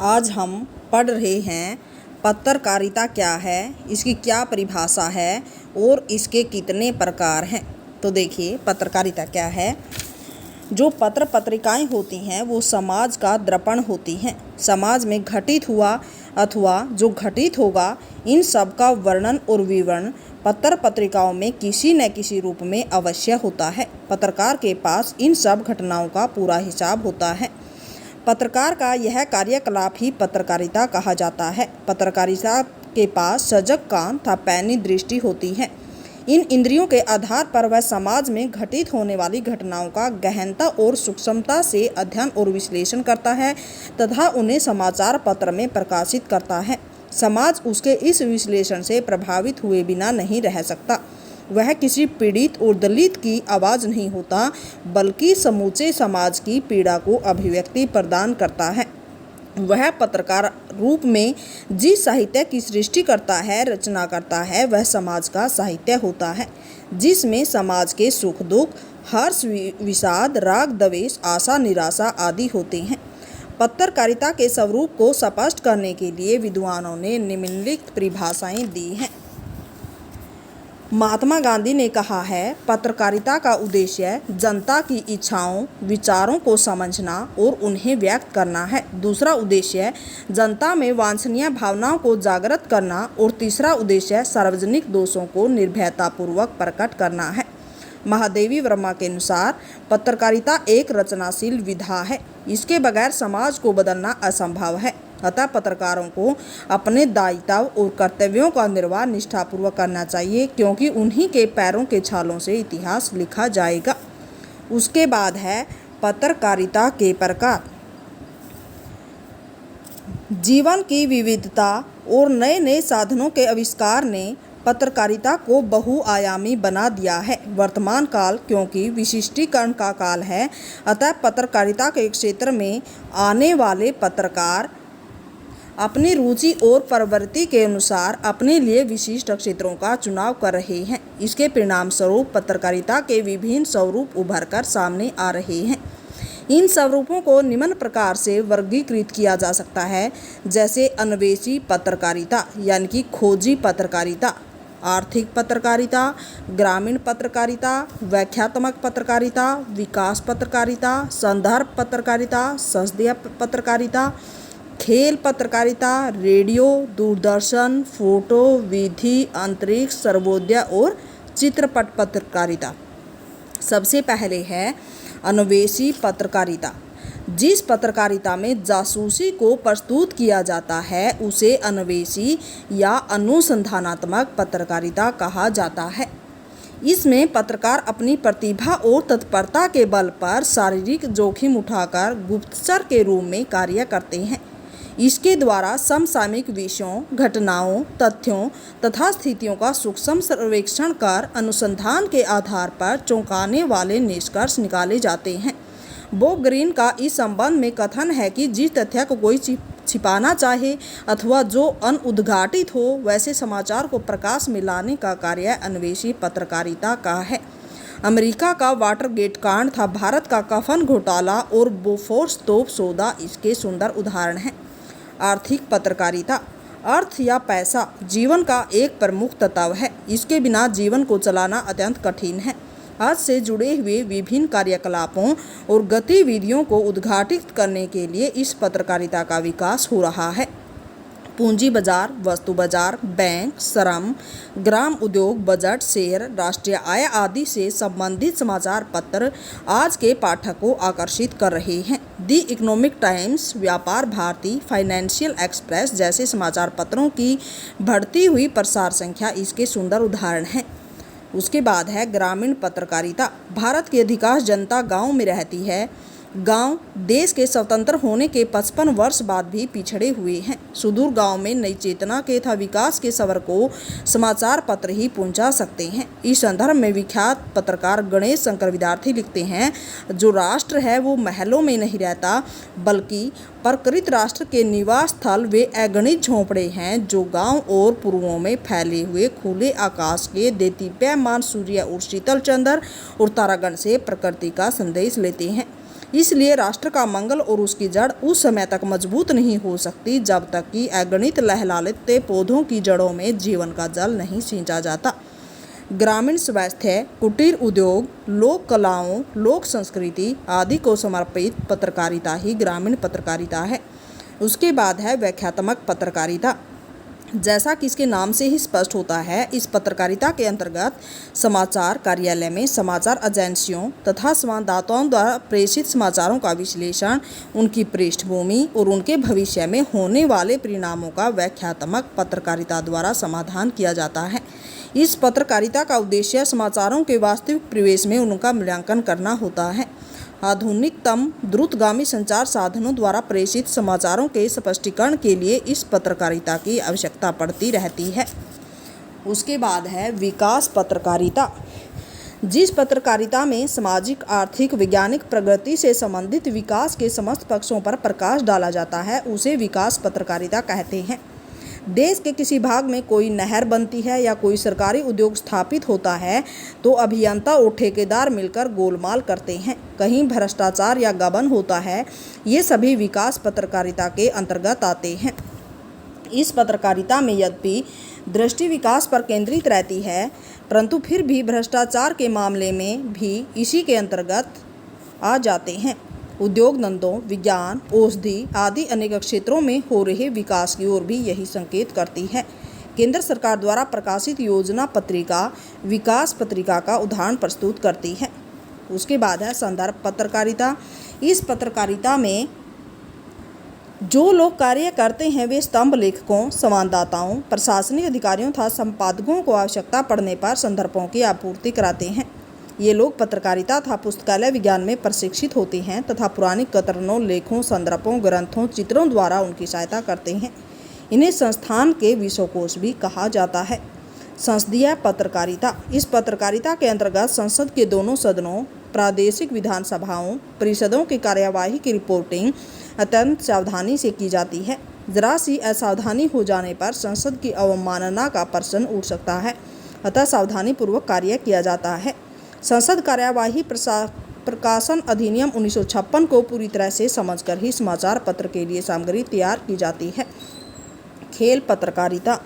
आज हम पढ़ रहे हैं पत्रकारिता क्या है, इसकी क्या परिभाषा है और इसके कितने प्रकार हैं। तो देखिए पत्रकारिता क्या है। जो पत्र पत्रिकाएं होती हैं वो समाज का दर्पण होती हैं। समाज में घटित हुआ अथवा जो घटित होगा इन सब का वर्णन और विवरण पत्र पत्रिकाओं में किसी न किसी रूप में अवश्य होता है। पत्रकार के पास इन सब घटनाओं का पूरा हिसाब होता है। पत्रकार का यह कार्यकलाप ही पत्रकारिता कहा जाता है। पत्रकारिता के पास सजग कान तथा पैनी दृष्टि होती है। इन इंद्रियों के आधार पर वह समाज में घटित होने वाली घटनाओं का गहनता और सूक्ष्मता से अध्ययन और विश्लेषण करता है तथा उन्हें समाचार पत्र में प्रकाशित करता है। समाज उसके इस विश्लेषण से प्रभावित हुए बिना नहीं रह सकता। वह किसी पीड़ित और दलित की आवाज़ नहीं होता, बल्कि समूचे समाज की पीड़ा को अभिव्यक्ति प्रदान करता है। वह पत्रकार रूप में जिस साहित्य की सृष्टि करता है, रचना करता है, वह समाज का साहित्य होता है, जिसमें समाज के सुख दुख, हर्ष विषाद, राग द्वेष, आशा निराशा आदि होते हैं। पत्रकारिता के स्वरूप को स्पष्ट करने के लिए विद्वानों ने निम्नलिखित परिभाषाएं दी हैं। महात्मा गांधी ने कहा है, पत्रकारिता का उद्देश्य जनता की इच्छाओं, विचारों को समझना और उन्हें व्यक्त करना है। दूसरा उद्देश्य जनता में वांछनीय भावनाओं को जागृत करना और तीसरा उद्देश्य सार्वजनिक दोषों को निर्भयतापूर्वक प्रकट करना है। महादेवी वर्मा के अनुसार पत्रकारिता एक रचनाशील विधा है। इसके बगैर समाज को बदलना असंभव है। अतः पत्रकारों को अपने दायित्व और कर्तव्यों का निर्वाह निष्ठापूर्वक करना चाहिए, क्योंकि उन्हीं के पैरों के छालों से इतिहास लिखा जाएगा। उसके बाद है पत्रकारिता के प्रकार। जीवन की विविधता और नए नए साधनों के आविष्कार ने पत्रकारिता को बहुआयामी बना दिया है। वर्तमान काल क्योंकि विशिष्टीकरण का काल है, अतः पत्रकारिता के क्षेत्र में आने वाले पत्रकार अपनी रुचि और प्रवृत्ति के अनुसार अपने लिए विशिष्ट क्षेत्रों का चुनाव कर रहे हैं। इसके परिणाम स्वरूप पत्रकारिता के विभिन्न स्वरूप उभर कर सामने आ रहे हैं। इन स्वरूपों को निम्न प्रकार से वर्गीकृत किया जा सकता है, जैसे अन्वेषी पत्रकारिता यानी कि खोजी पत्रकारिता, आर्थिक पत्रकारिता, ग्रामीण पत्रकारिता, व्याख्यात्मक पत्रकारिता, विकास पत्रकारिता, संदर्भ पत्रकारिता, संसदीय पत्रकारिता, खेल पत्रकारिता, रेडियो, दूरदर्शन, फोटो, विधि, अंतरिक्ष, सर्वोदय और चित्रपट पत्रकारिता। सबसे पहले है अन्वेषी पत्रकारिता। जिस पत्रकारिता में जासूसी को प्रस्तुत किया जाता है उसे अन्वेषी या अनुसंधानात्मक पत्रकारिता कहा जाता है। इसमें पत्रकार अपनी प्रतिभा और तत्परता के बल पर शारीरिक जोखिम उठाकर गुप्तचर के रूप में कार्य करते हैं। इसके द्वारा समसामयिक विषयों, घटनाओं, तथ्यों तथा स्थितियों का सूक्ष्म सर्वेक्षण कर अनुसंधान के आधार पर चौंकाने वाले निष्कर्ष निकाले जाते हैं। बो ग्रीन का इस संबंध में कथन है कि जिस तथ्य को कोई छिपाना चाहे अथवा जो अनउद्घाटित हो, वैसे समाचार को प्रकाश में लाने का कार्य अन्वेषी पत्रकारिता का है। अमेरिका का वाटरगेट कांड था भारत का कफन घोटाला और बोफोर्स तोप सौदा इसके सुंदर उदाहरण हैं। आर्थिक पत्रकारिता। अर्थ या पैसा जीवन का एक प्रमुख तत्व है। इसके बिना जीवन को चलाना अत्यंत कठिन है। आज से जुड़े हुए विभिन्न कार्यकलापों और गतिविधियों को उद्घाटित करने के लिए इस पत्रकारिता का विकास हो रहा है। पूंजी बाजार, वस्तु बाजार, बैंक, श्रम, ग्राम उद्योग, बजट, शेयर, राष्ट्रीय आय आदि से संबंधित समाचार पत्र आज के पाठक को आकर्षित कर रहे हैं। दी इकोनॉमिक टाइम्स, व्यापार भारती, फाइनेंशियल एक्सप्रेस जैसे समाचार पत्रों की बढ़ती हुई प्रसार संख्या इसके सुंदर उदाहरण हैं। उसके बाद है ग्रामीण पत्रकारिता। भारत की अधिकांश जनता गाँव में रहती है। गांव देश के स्वतंत्र होने के 55 वर्ष बाद भी पिछड़े हुए हैं। सुदूर गांव में नई चेतना के तथा विकास के सवर को समाचार पत्र ही पहुंचा सकते हैं। इस संदर्भ में विख्यात पत्रकार गणेश शंकर विद्यार्थी लिखते हैं, जो राष्ट्र है वो महलों में नहीं रहता, बल्कि प्रकृत राष्ट्र के निवास स्थल वे अगणित झोंपड़े हैं, जो गांव और पूर्वों में फैले हुए खुले आकाश के देदीप्यमान सूर्य और शीतल चंद्र और तारागण से प्रकृति का संदेश लेते हैं। इसलिए राष्ट्र का मंगल और उसकी जड़ उस समय तक मजबूत नहीं हो सकती जब तक कि अगणित लहलहाते पौधों की जड़ों में जीवन का जल नहीं सींचा जाता। ग्रामीण स्वास्थ्य, कुटीर उद्योग, लोक कलाओं, लोक संस्कृति आदि को समर्पित पत्रकारिता ही ग्रामीण पत्रकारिता है। उसके बाद है व्याख्यात्मक पत्रकारिता। जैसा कि इसके नाम से ही स्पष्ट होता है, इस पत्रकारिता के अंतर्गत समाचार कार्यालय में समाचार एजेंसियों तथा संवाददाताओं द्वारा प्रेषित समाचारों का विश्लेषण, उनकी पृष्ठभूमि और उनके भविष्य में होने वाले परिणामों का व्याख्यात्मक पत्रकारिता द्वारा समाधान किया जाता है। इस पत्रकारिता का उद्देश्य समाचारों के वास्तविक परिवेश में उनका मूल्यांकन करना होता है। आधुनिकतम द्रुतगामी संचार साधनों द्वारा प्रेषित समाचारों के स्पष्टीकरण के लिए इस पत्रकारिता की आवश्यकता पड़ती रहती है। उसके बाद है विकास पत्रकारिता। जिस पत्रकारिता में सामाजिक, आर्थिक, वैज्ञानिक प्रगति से संबंधित विकास के समस्त पक्षों पर प्रकाश डाला जाता है, उसे विकास पत्रकारिता कहते हैं। देश के किसी भाग में कोई नहर बनती है या कोई सरकारी उद्योग स्थापित होता है तो अभियंता और ठेकेदार मिलकर गोलमाल करते हैं। कहीं भ्रष्टाचार या गबन होता है, ये सभी विकास पत्रकारिता के अंतर्गत आते हैं। इस पत्रकारिता में यद्यपि दृष्टि विकास पर केंद्रित रहती है, परंतु फिर भी भ्रष्टाचार के मामले में भी इसी के अंतर्गत आ जाते हैं। उद्योग धंधों, विज्ञान, औषधि आदि अनेक क्षेत्रों में हो रहे विकास की ओर भी यही संकेत करती है। केंद्र सरकार द्वारा प्रकाशित योजना पत्रिका विकास पत्रिका का उदाहरण प्रस्तुत करती है। उसके बाद है संदर्भ पत्रकारिता। इस पत्रकारिता में जो लोग कार्य करते हैं वे स्तंभ लेखकों, संवाददाताओं, प्रशासनिक अधिकारियों तथा संपादकों को आवश्यकता पड़ने पर संदर्भों की आपूर्ति कराते हैं। ये लोग पत्रकारिता तथा पुस्तकालय विज्ञान में प्रशिक्षित होते हैं तथा पुरानी कतरनों, लेखों, संदर्भों, ग्रंथों, चित्रों द्वारा उनकी सहायता करते हैं। इन्हें संस्थान के विश्वकोश भी कहा जाता है। संसदीय पत्रकारिता। इस पत्रकारिता के अंतर्गत संसद के दोनों सदनों, प्रादेशिक विधानसभाओं, परिषदों की कार्यवाही की रिपोर्टिंग अत्यंत सावधानी से की जाती है। जरा सी असावधानी हो जाने पर संसद की अवमानना का प्रश्न उठ सकता है, अतः सावधानी पूर्वक कार्य किया जाता है। संसद कार्यवाही प्रकाशन अधिनियम 1956 को पूरी तरह से समझकर ही समाचार पत्र के लिए सामग्री तैयार की जाती है। खेल पत्रकारिता।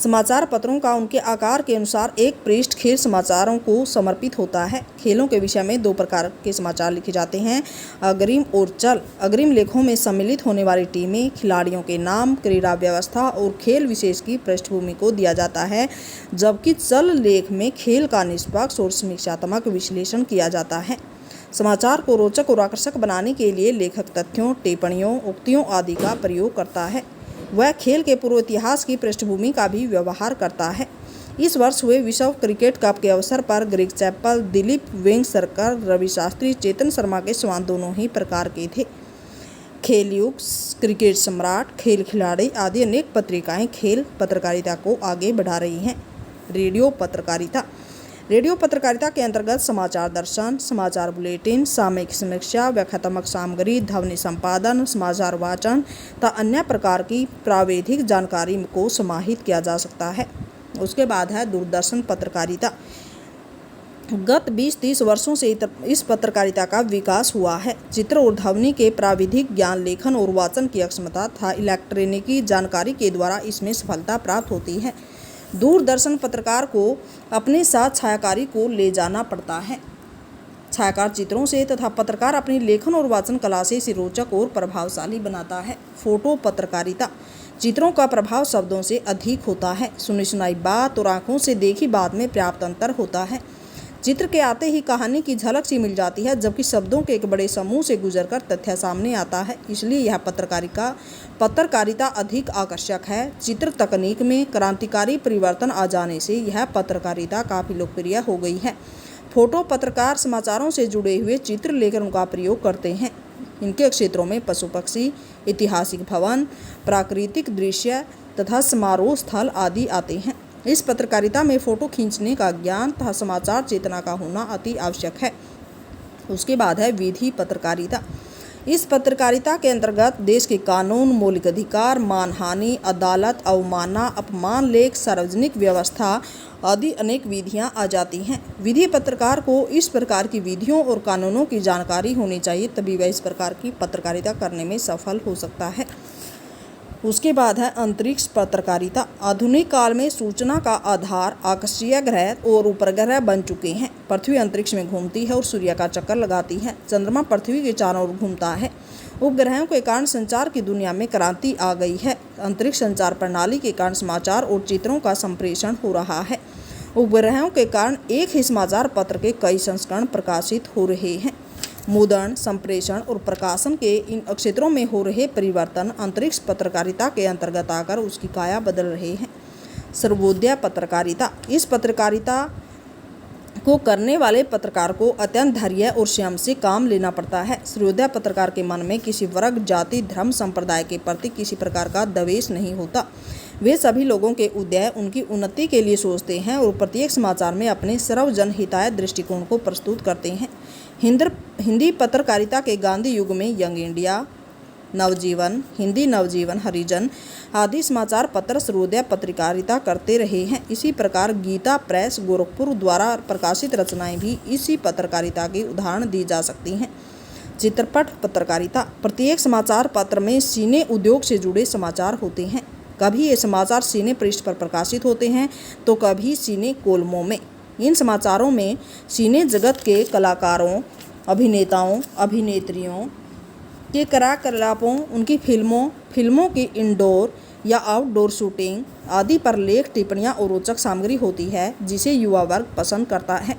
समाचार पत्रों का उनके आकार के अनुसार एक पृष्ठ खेल समाचारों को समर्पित होता है। खेलों के विषय में दो प्रकार के समाचार लिखे जाते हैं, अग्रिम और चल। अग्रिम लेखों में सम्मिलित होने वाली टीमें, खिलाड़ियों के नाम, क्रीड़ा व्यवस्था और खेल विशेष की पृष्ठभूमि को दिया जाता है, जबकि चल लेख में खेल का निष्पक्ष और समीक्षात्मक विश्लेषण किया जाता है। समाचार को रोचक और आकर्षक बनाने के लिए लेखक तथ्यों, टिप्पणियों, उक्तियों आदि का प्रयोग करता है। वह खेल के पूर्व इतिहास की पृष्ठभूमि का भी व्यवहार करता है। इस वर्ष हुए विश्व क्रिकेट कप के अवसर पर ग्रेग चैपल, दिलीप वेंगसरकर, रवि शास्त्री, चेतन शर्मा के सवाल दोनों ही प्रकार के थे। खेल युग, क्रिकेट सम्राट, खेल खिलाड़ी आदि अनेक पत्रिकाएं खेल पत्रकारिता को आगे बढ़ा रही हैं। रेडियो पत्रकारिता। रेडियो पत्रकारिता के अंतर्गत समाचार दर्शन, समाचार बुलेटिन, सामयिक समीक्षा, व्याख्यात्मक सामग्री, ध्वनि संपादन, समाचार वाचन तथा अन्य प्रकार की प्राविधिक जानकारी को समाहित किया जा सकता है। उसके बाद है दूरदर्शन पत्रकारिता। गत 20-30 वर्षों से इस पत्रकारिता का विकास हुआ है। चित्र और ध्वनि के प्राविधिक ज्ञान, लेखन और वाचन की अक्षमता तथा इलेक्ट्रॉनिकी जानकारी के द्वारा इसमें सफलता प्राप्त होती है। दूरदर्शन पत्रकार को अपने साथ छायाकारी को ले जाना पड़ता है। छायाकार चित्रों से तथा पत्रकार अपनी लेखन और वाचन कला से इसे रोचक और प्रभावशाली बनाता है। फोटो पत्रकारिता। चित्रों का प्रभाव शब्दों से अधिक होता है। सुनी सुनाई बात और आंखों से देखी बात में पर्याप्त अंतर होता है। चित्र के आते ही कहानी की झलक सी मिल जाती है, जबकि शब्दों के एक बड़े समूह से गुजरकर तथ्य सामने आता है। इसलिए यह पत्रकारिता अधिक आकर्षक है। चित्र तकनीक में क्रांतिकारी परिवर्तन आ जाने से यह पत्रकारिता काफ़ी लोकप्रिय हो गई है। फोटो पत्रकार समाचारों से जुड़े हुए चित्र लेकर उनका प्रयोग करते हैं। इनके क्षेत्रों में पशु पक्षी, ऐतिहासिक भवन, प्राकृतिक दृश्य तथा समारोह स्थल आदि आते हैं। इस पत्रकारिता में फ़ोटो खींचने का ज्ञान तथा समाचार चेतना का होना अति आवश्यक है। उसके बाद है विधि पत्रकारिता। इस पत्रकारिता के अंतर्गत देश के कानून, मौलिक अधिकार, मानहानि, अदालत, अवमानना, अपमान, लेख, सार्वजनिक व्यवस्था आदि अनेक विधियां आ जाती हैं। विधि पत्रकार को इस प्रकार की विधियों और कानूनों की जानकारी होनी चाहिए, तभी वह इस प्रकार की पत्रकारिता करने में सफल हो सकता है। उसके बाद है अंतरिक्ष पत्रकारिता। आधुनिक काल में सूचना का आधार आकाशीय ग्रह और उपग्रह बन चुके हैं। पृथ्वी अंतरिक्ष में घूमती है और सूर्य का चक्कर लगाती है। चंद्रमा पृथ्वी के चारों ओर घूमता है। उपग्रहों के कारण संचार की दुनिया में क्रांति आ गई है। अंतरिक्ष संचार प्रणाली के कारण समाचार और चित्रों का संप्रेषण हो रहा है। उपग्रहों के कारण एक ही समाचार पत्र के कई संस्करण प्रकाशित हो रहे हैं। मुद्रण, संप्रेषण और प्रकाशन के इन क्षेत्रों में हो रहे परिवर्तन अंतरिक्ष पत्रकारिता के अंतर्गत आकर उसकी काया बदल रहे हैं। सर्वोदय पत्रकारिता। इस पत्रकारिता को करने वाले पत्रकार को अत्यंत धैर्य और संयम से काम लेना पड़ता है। सूर्योदय पत्रकार के मन में किसी वर्ग, जाति, धर्म, संप्रदाय के प्रति किसी प्रकार का द्वेष नहीं होता। वे सभी लोगों के उदय, उनकी उन्नति के लिए सोचते हैं और प्रत्येक समाचार में अपने सर्वजन हिताय दृष्टिकोण को प्रस्तुत करते हैं। हिंदी पत्रकारिता के गांधी युग में यंग इंडिया, नवजीवन, हिंदी नवजीवन, हरिजन आदि समाचार पत्र सूर्योदय पत्रकारिता करते रहे हैं। इसी प्रकार गीता प्रेस गोरखपुर द्वारा प्रकाशित रचनाएं भी इसी पत्रकारिता के उदाहरण दी जा सकती हैं। चित्रपट पत्रकारिता। प्रत्येक समाचार पत्र में सिने उद्योग से जुड़े समाचार होते हैं। कभी ये समाचार सिने पृष्ठ पर प्रकाशित होते हैं तो कभी सिने कॉलमों में। इन समाचारों में सिने जगत के कलाकारों, अभिनेताओं, अभिनेत्रियों के क्रियाकलापों, उनकी फिल्मों की इंडोर या आउटडोर शूटिंग आदि पर लेख, टिप्पणियां और रोचक सामग्री होती है जिसे युवा वर्ग पसंद करता है।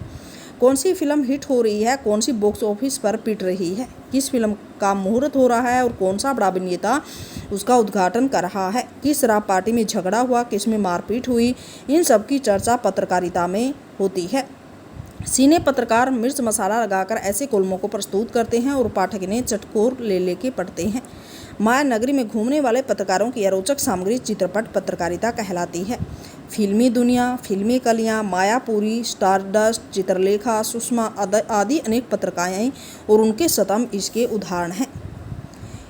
कौन सी फिल्म हिट हो रही है, कौन सी बॉक्स ऑफिस पर पिट रही है, किस फिल्म का मुहूर्त हो रहा है और कौन सा बड़ा अभिनेता उसका उद्घाटन कर रहा है, किस शराब पार्टी में झगड़ा हुआ, किस में मारपीट हुई, इन सब की चर्चा पत्रकारिता में होती है। सिने पत्रकार मिर्च मसाला लगाकर ऐसे कॉलमों को प्रस्तुत करते हैं और पाठक ने चटकोर ले लेके पढ़ते हैं। माया नगरी में घूमने वाले पत्रकारों की रोचक सामग्री चित्रपट पत्रकारिता कहलाती है। फिल्मी दुनिया, फिल्मी कलियां, मायापुरी, स्टारडस्ट, चित्रलेखा, सुषमा आदि अनेक पत्रिकाएं और उनके शतम इसके उदाहरण हैं।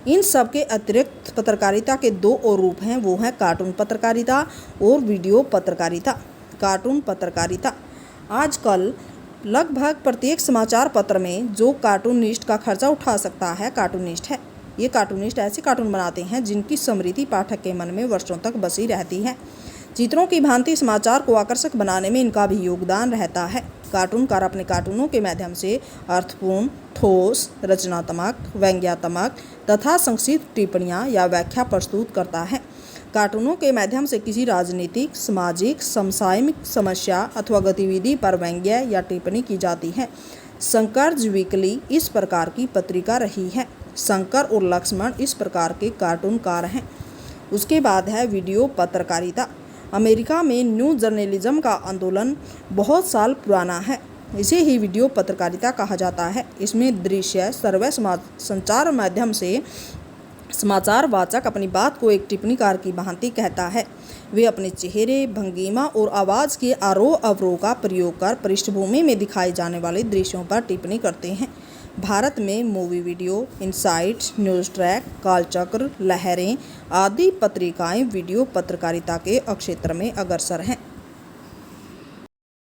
इन सब के अतिरिक्त पत्रकारिता के दो और रूप हैं, वो हैं कार्टून पत्रकारिता और वीडियो पत्रकारिता। कार्टून पत्रकारिता। आजकल लगभग प्रत्येक समाचार पत्र में जो कार्टूनिस्ट का खर्चा उठा सकता है कार्टूनिस्ट है। ये कार्टूनिस्ट ऐसे कार्टून बनाते हैं जिनकी स्मृति पाठक के मन में वर्षों तक बसी रहती है। चित्रों की भांति समाचार को आकर्षक बनाने में इनका भी योगदान रहता है। कार्टूनकार अपने कार्टूनों के माध्यम से अर्थपूर्ण, ठोस, रचनात्मक, व्यंग्यात्मक तथा संक्षिप्त टिप्पणियां या व्याख्या प्रस्तुत करता है। कार्टूनों के माध्यम से किसी राजनीतिक, सामाजिक, समसामयिक समस्या अथवा गतिविधि पर व्यंग्य या टिप्पणी की जाती है। शंकर्स वीकली इस प्रकार की पत्रिका रही है। शंकर और लक्ष्मण इस प्रकार के कार्टूनकार हैं। उसके बाद है वीडियो पत्रकारिता। अमेरिका में न्यू जर्नलिज्म का आंदोलन बहुत साल पुराना है। इसे ही वीडियो पत्रकारिता कहा जाता है। इसमें दृश्य सर्वे संचार माध्यम से समाचार वाचक अपनी बात को एक टिप्पणीकार की भांति कहता है। वे अपने चेहरे, भंगिमा और आवाज़ के आरोह अवरोह का प्रयोग कर पृष्ठभूमि में दिखाए जाने वाले दृश्यों पर टिप्पणी करते हैं। भारत में movie video, insights, news track, Kalchakra, Lahren आदि पत्रिकाएं वीडियो पत्रकारिता के क्षेत्र में अग्रसर हैं।